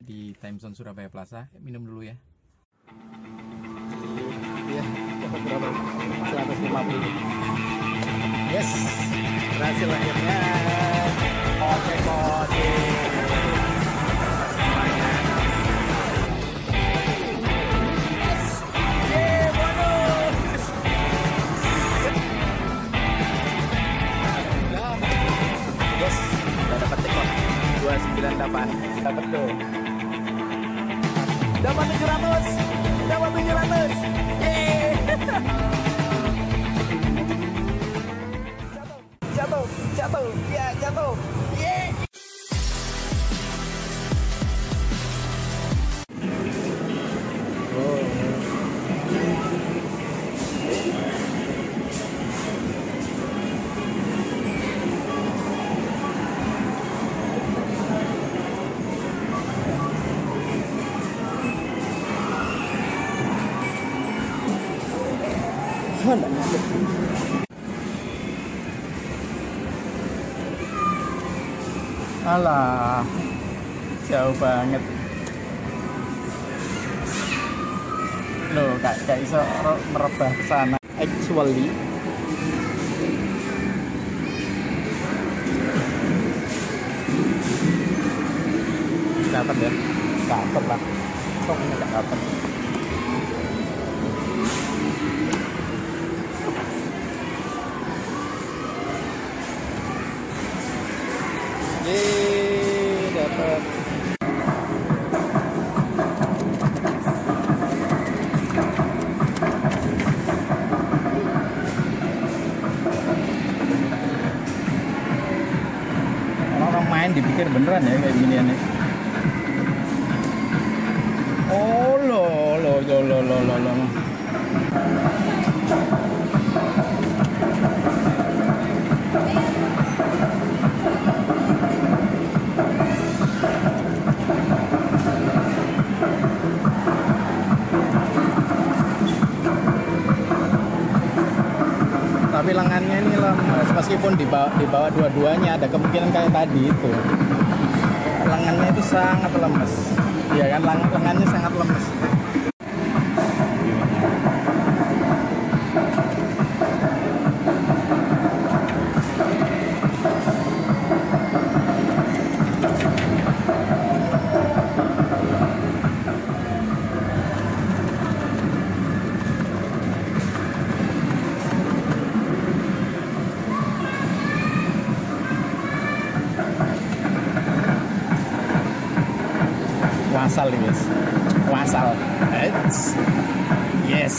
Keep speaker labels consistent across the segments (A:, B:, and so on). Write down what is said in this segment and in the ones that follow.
A: di Time Zone Surabaya Plaza. Minum dulu ya.
B: Iya, berapa? 150. Yes, berhasil akhirnya. Oke, kode. Yes, udah dapat tekor 298. Dapat tuh. Dapat 700. Dapat 700. Yeay. Jatuh, jatuh, ya jatuh. Yeay. Oh.
A: Alah, jauh banget. Loh, gak iso merebah ke sana.
B: Actually,
A: Dapat ya?
B: dapat lah. Kok ini gak dapat?
A: Yeay, dapat. Orang main dipikir beneran ya kayak ginian ya. Oh lo. Tapi lengannya ini lemes, meskipun dibawa dua-duanya ada kemungkinan kayak tadi itu. Lengannya itu sangat lemes. Iya kan, lengannya sangat lemes. Wasal guys, wasal. Yes,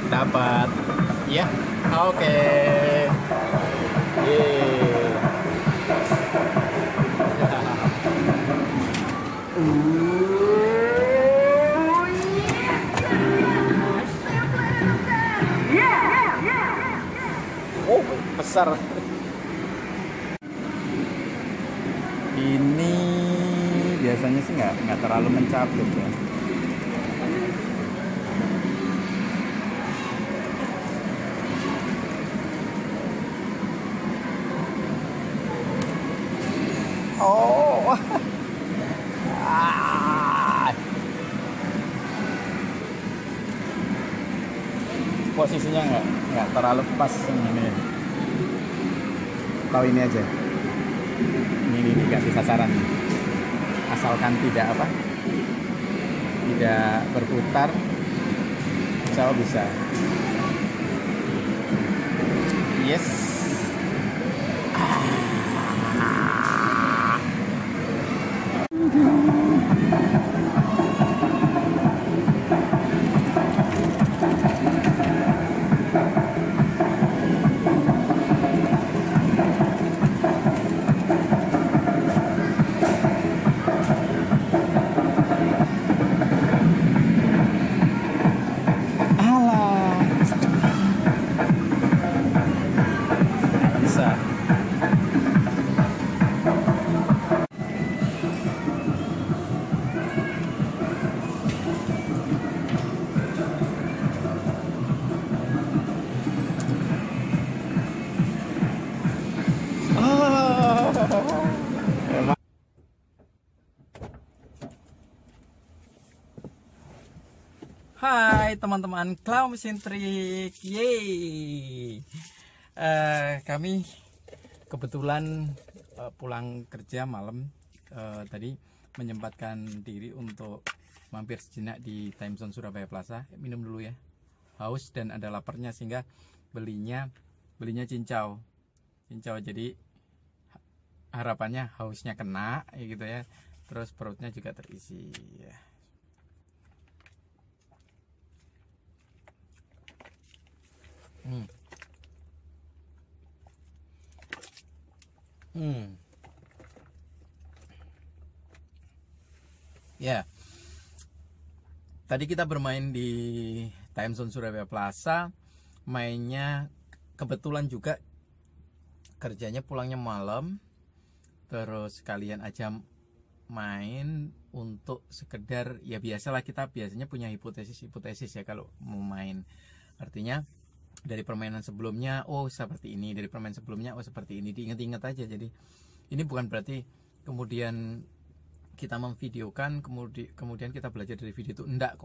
A: dapat. Ya, oke. Oh, besar. Ini biasanya sih nggak terlalu mencaplok ya. Oh, posisinya nggak terlalu pas ini. Tahu ini aja. Ini dikasih sasaran. Asalkan tidak berputar, insya Allah bisa. Yes. Hai teman-teman Clown Mesin Trik, yeay. Kami kebetulan pulang kerja malam tadi, menyempatkan diri untuk mampir sejenak di Time Zone Surabaya Plaza. Minum dulu ya, haus dan ada laparnya, sehingga belinya cincau. Jadi harapannya hausnya kena ya gitu ya, terus perutnya juga terisi ya. Ya, tadi kita bermain di Time Zone Surabaya Plaza. Mainnya kebetulan juga kerjanya pulangnya malam, terus kalian aja main untuk sekedar ya, biasalah kita biasanya punya hipotesis ya kalau mau main. Artinya dari permainan sebelumnya, oh seperti ini, dari permainan sebelumnya, oh seperti ini, diingat-ingat aja. Jadi ini bukan berarti kemudian kita memvideokan kemudian kita belajar dari video itu, enggak.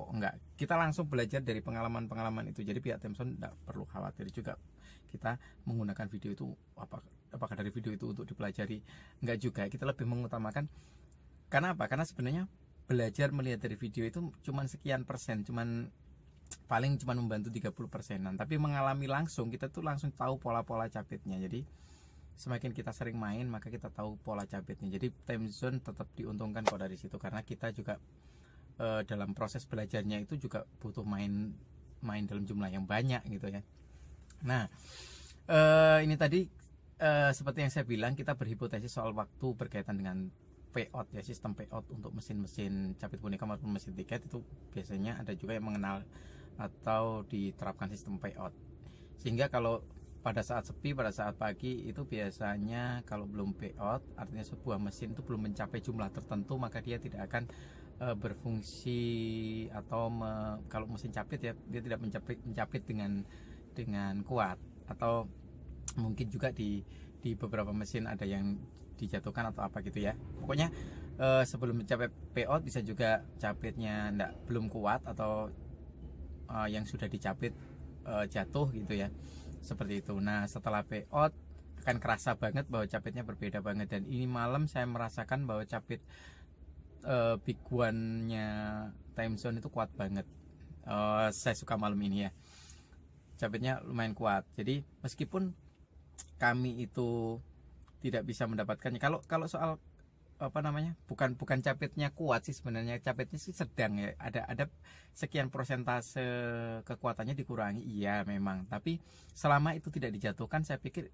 A: Kita langsung belajar dari pengalaman itu. Jadi pihak Time Zone enggak perlu khawatir juga kita menggunakan video itu apakah dari video itu untuk dipelajari, enggak juga. Kita lebih mengutamakan, karena apa? Karena sebenarnya belajar melihat dari video itu cuman sekian persen, paling membantu 30%. Tapi mengalami langsung, kita tuh langsung tahu pola-pola capitnya. Jadi semakin kita sering main, maka kita tahu pola capitnya. Jadi Time Zone tetap diuntungkan kok dari situ, karena kita juga dalam proses belajarnya itu juga butuh main dalam jumlah yang banyak gitu ya. Nah, ini tadi seperti yang saya bilang, kita berhipotesis soal waktu berkaitan dengan payout ya, sistem payout untuk mesin-mesin capit boneka maupun mesin tiket. Itu biasanya ada juga yang mengenal atau diterapkan sistem payout, sehingga kalau pada saat sepi, pada saat pagi itu biasanya kalau belum payout, artinya sebuah mesin itu belum mencapai jumlah tertentu, maka dia tidak akan berfungsi, atau kalau mesin capit ya, dia tidak mencapit dengan kuat. Atau mungkin juga di beberapa mesin ada yang dijatuhkan atau apa gitu ya. Pokoknya sebelum mencapai payout bisa juga capitnya belum kuat, atau yang sudah dicapit jatuh gitu ya, seperti itu. Nah, setelah payout akan kerasa banget bahwa capitnya berbeda banget. Dan ini malam saya merasakan bahwa capit big one-nya Time Zone itu kuat banget. Saya suka malam ini ya, capitnya lumayan kuat. Jadi meskipun kami itu tidak bisa mendapatkannya, kalau soal bukan capitnya kuat sih, sebenarnya capitnya sih sedang ya, ada sekian persentase kekuatannya dikurangi, iya memang. Tapi selama itu tidak dijatuhkan, saya pikir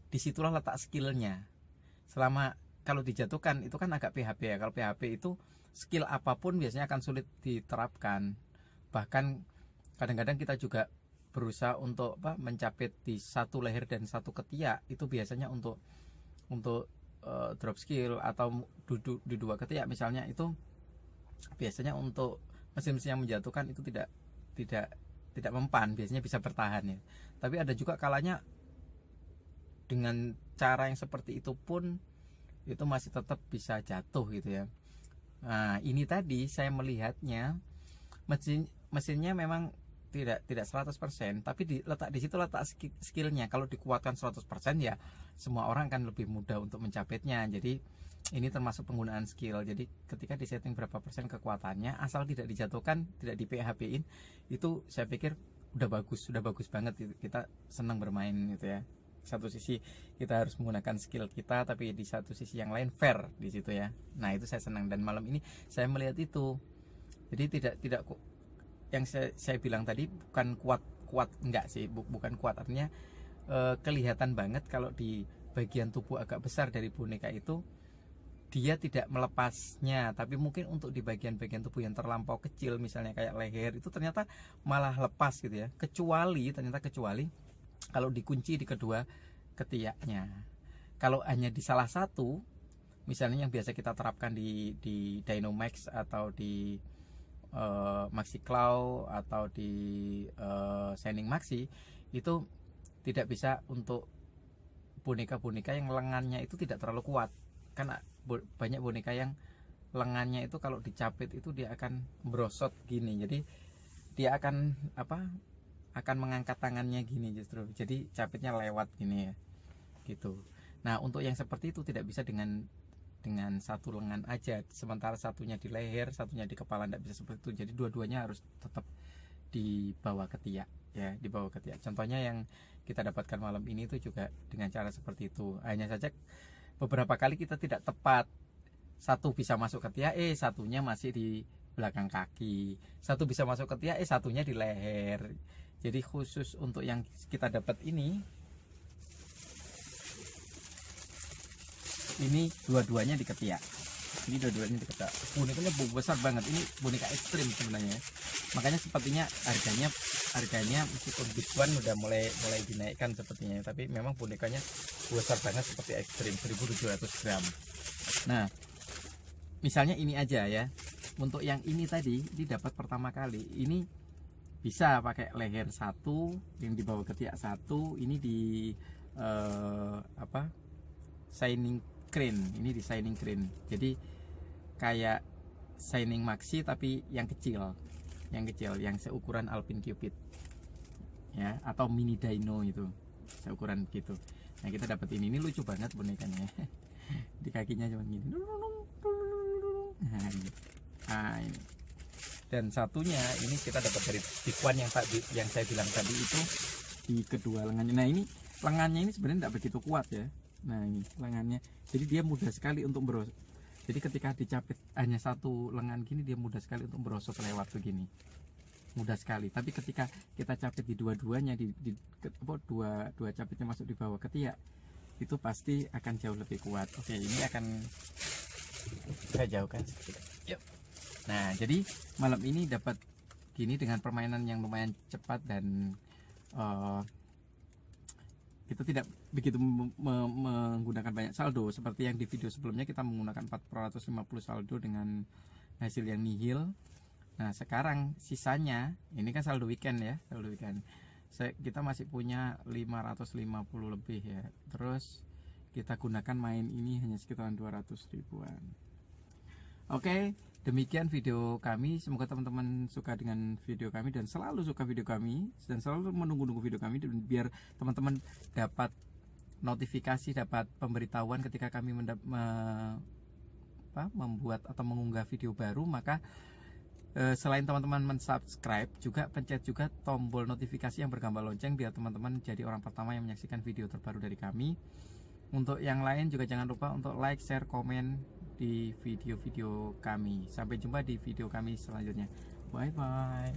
A: disitulah letak skillnya. Kalau dijatuhkan itu kan agak PHP ya. Kalau PHP itu skill apapun biasanya akan sulit diterapkan. Bahkan kadang-kadang kita juga berusaha untuk mencapit di satu leher dan satu ketiak, itu biasanya untuk drop skill, atau duduk di dua ketiak misalnya, itu biasanya untuk mesin-mesin yang menjatuhkan itu tidak mempan, biasanya bisa bertahan ya. Tapi ada juga kalanya dengan cara yang seperti itu pun itu masih tetap bisa jatuh gitu ya. Nah, ini tadi saya melihatnya mesinnya memang tidak 100%, tapi di situ letak skillnya. Kalau dikuatkan 100% ya semua orang akan lebih mudah untuk mencapitnya. Jadi ini termasuk penggunaan skill. Jadi ketika disetting berapa persen kekuatannya, asal tidak dijatuhkan, tidak di PHP-in, itu saya pikir udah bagus banget. Kita senang bermain gitu ya. Satu sisi kita harus menggunakan skill kita, tapi di satu sisi yang lain fair di situ ya. Nah, itu saya senang, dan malam ini saya melihat itu. Jadi tidak yang saya bilang tadi bukan kuat enggak sih, bukan kuat, artinya kelihatan banget kalau di bagian tubuh agak besar dari boneka itu dia tidak melepasnya. Tapi mungkin untuk di bagian-bagian tubuh yang terlampau kecil, misalnya kayak leher, itu ternyata malah lepas gitu ya. Kecuali kalau dikunci di kedua ketiaknya. Kalau hanya di salah satu, misalnya yang biasa kita terapkan di Dynamax atau di Maxi Claw atau di Shining Maxi, itu tidak bisa untuk boneka-boneka yang lengannya itu tidak terlalu kuat. Karena banyak boneka yang lengannya itu kalau dicapit itu dia akan merosot gini. Jadi dia akan akan mengangkat tangannya gini justru, jadi capitnya lewat gini ya gitu. Nah untuk yang seperti itu tidak bisa dengan satu lengan aja, sementara satunya di leher, satunya di kepala, tidak bisa seperti itu. Jadi dua-duanya harus tetap di bawah ketiak ya, di bawah ketiak. Contohnya yang kita dapatkan malam ini itu juga dengan cara seperti itu. Hanya saja beberapa kali kita tidak tepat, satu bisa masuk ketiak, satunya masih di belakang kaki, satu bisa masuk ketiak, satunya di leher. Jadi khusus untuk yang kita dapat ini dua-duanya di ketiak. Ini dua-duanya di ketiak. Bonekanya besar banget. Ini boneka ekstrim sebenarnya. Makanya sepertinya harganya meskipun bituan udah mulai dinaikkan sepertinya, tapi memang bonekanya besar banget seperti ekstrim, 1.700 gram. Nah, misalnya ini aja ya. Untuk yang ini tadi, ini dapat pertama kali. Ini bisa pakai leher satu, yang di bawah ketiak satu, ini di shining crane, ini di shining crane. Jadi kayak shining maxi tapi yang kecil, yang seukuran Alpine Cupid ya, atau mini dino itu seukuran gitu. Nah kita dapat ini lucu banget bonekanya. Di kakinya cuma gini. Nah ini. Dan satunya ini kita dapat dari bikuan yang saya bilang tadi itu di kedua lengannya. Nah ini lengannya ini sebenarnya tidak begitu kuat ya. Nah ini lengannya, jadi dia mudah sekali untuk merosot. Jadi ketika dicapit hanya satu lengan gini, dia mudah sekali untuk merosot lewat begini, mudah sekali. Tapi ketika kita capit di dua-duanya, dua capitnya masuk di bawah ketiak, itu pasti akan jauh lebih kuat. Oke, ini akan saya jauhkan sedikit. Yuk. Nah jadi malam ini dapat gini dengan permainan yang lumayan cepat dan kita tidak begitu menggunakan banyak saldo seperti yang di video sebelumnya. Kita menggunakan 450 saldo dengan hasil yang nihil. Nah sekarang sisanya ini kan saldo weekend ya, saldo weekend kita masih punya 550 lebih ya. Terus kita gunakan main ini hanya sekitaran 200 ribuan. Oke, demikian video kami. Semoga teman-teman suka dengan video kami dan selalu suka video kami dan selalu menunggu-nunggu video kami, dan biar teman-teman dapat notifikasi, dapat pemberitahuan ketika kami membuat atau mengunggah video baru. Maka selain teman-teman mensubscribe, juga pencet juga tombol notifikasi yang bergambar lonceng biar teman-teman jadi orang pertama yang menyaksikan video terbaru dari kami. Untuk yang lain juga jangan lupa untuk like, share, komen di video-video kami. Sampai jumpa di video kami selanjutnya. Bye bye.